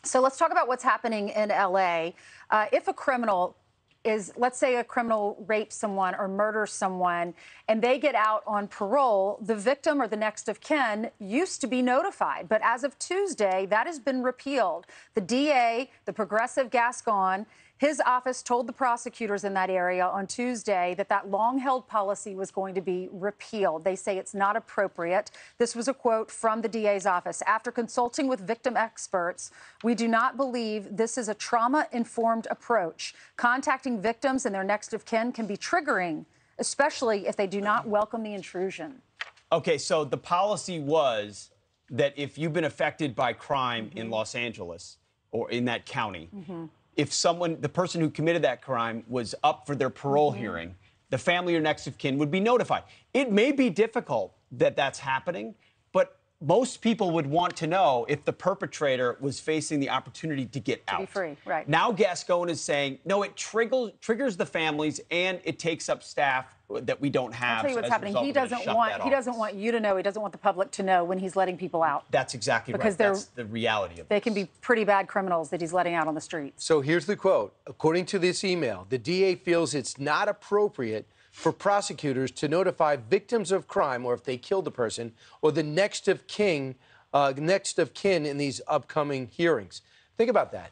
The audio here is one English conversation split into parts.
So let's talk about what's happening in LA. If a criminal let's say a criminal rapes someone or murders someone and they get out on parole, the victim or the next of kin used to be notified. But as of Tuesday, that has been repealed. The DA, the progressive Gascon, his office told the prosecutors in that area on Tuesday that that long-held policy was going to be repealed. They say it's not appropriate. This was a quote from the DA's office. After consulting with victim experts, we do not believe this is a trauma-informed approach. Contacting victims and their next of kin can be triggering, especially if they do not welcome the intrusion. Okay, so the policy was that if you've been affected by crime in Los Angeles or in that county, if the person who committed that crime was up for their parole hearing, the family or next of kin would be notified. It may be difficult that that's happening, but most people would want to know if the perpetrator was facing the opportunity to get out. To be free, right. Now Gascon is saying, no, it triggers the families and it takes up staff that we don't have. I'll tell you what's happening. He doesn't want you to know. He doesn't want the public to know when he's letting people out. That's exactly right. That's the reality of it. They can be pretty bad criminals that he's letting out on the streets. So here's the quote. According to this email, the DA feels it's not appropriate for prosecutors to notify victims of crime, or if they killed a person, or the next of kin in these upcoming hearings. Think about that.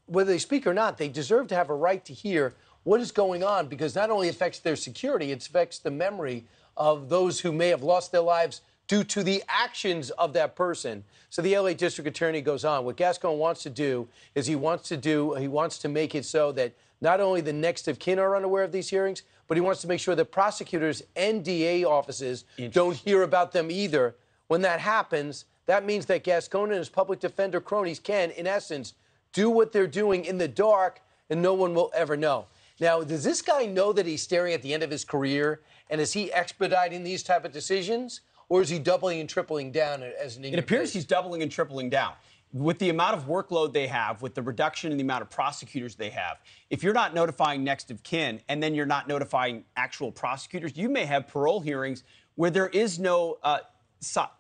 Whether they speak or not, they deserve to have a right to hear what is going on, because not only affects their security, it affects the memory of those who may have lost their lives due to the actions of that person. So the LA District Attorney goes on. What Gascon wants to do is he wants to make it so that not only the next of kin are unaware of these hearings, but he wants to make sure that prosecutors and DA offices don't hear about them either. When that happens, that means that Gascon and his public defender cronies can, in essence, do what they're doing in the dark and no one will ever know. Now, does this guy know that he's staring at the end of his career, and is he expediting these type of decisions, or is he doubling and tripling down as an? It appears he's doubling and tripling down. With the amount of workload they have, with the reduction in the amount of prosecutors they have, if you're not notifying next of kin and then you're not notifying actual prosecutors, you may have parole hearings where there is no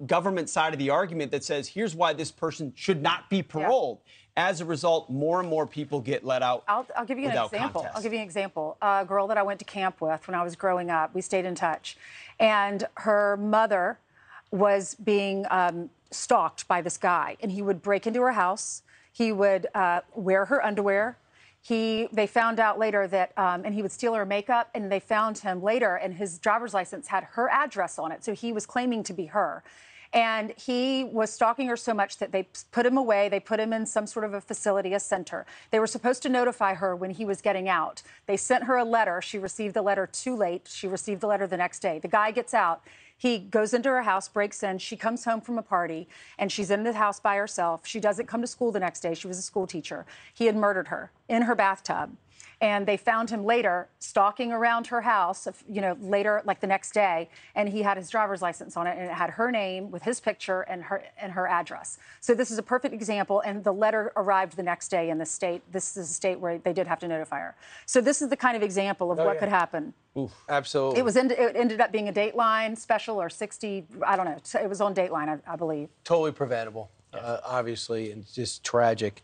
government side of the argument that says, here's why this person should not be paroled. Yeah. As a result, more and more people get let out. I'll give you an example. Contest. I'll give you an example. A girl that I went to camp with when I was growing up, we stayed in touch, and her mother was being stalked by this guy, and he would break into her house. He would wear her underwear. They found out later that, and he would steal her makeup, and they found him later, and his driver's license had her address on it, so he was claiming to be her. And he was stalking her so much that they put him away. They put him in some sort of a facility, a center. They were supposed to notify her when he was getting out. They sent her a letter. She received the letter too late. She received the letter the next day. The guy gets out. He goes into her house, breaks in. She comes home from a party, and she's in the house by herself. She doesn't come to school the next day. She was a school teacher. He had murdered her in her bathtub. And they found him later stalking around her house, later, like the next day, and he had his driver's license on it, and it had her name with his picture and her address. So this is a perfect example, and the letter arrived the next day in the state. This is a state where they did have to notify her. So this is the kind of example of what could happen. Oof, absolutely. It ended up being a Dateline special or 60, I don't know. It was on Dateline, I believe. Totally preventable, obviously, and just tragic.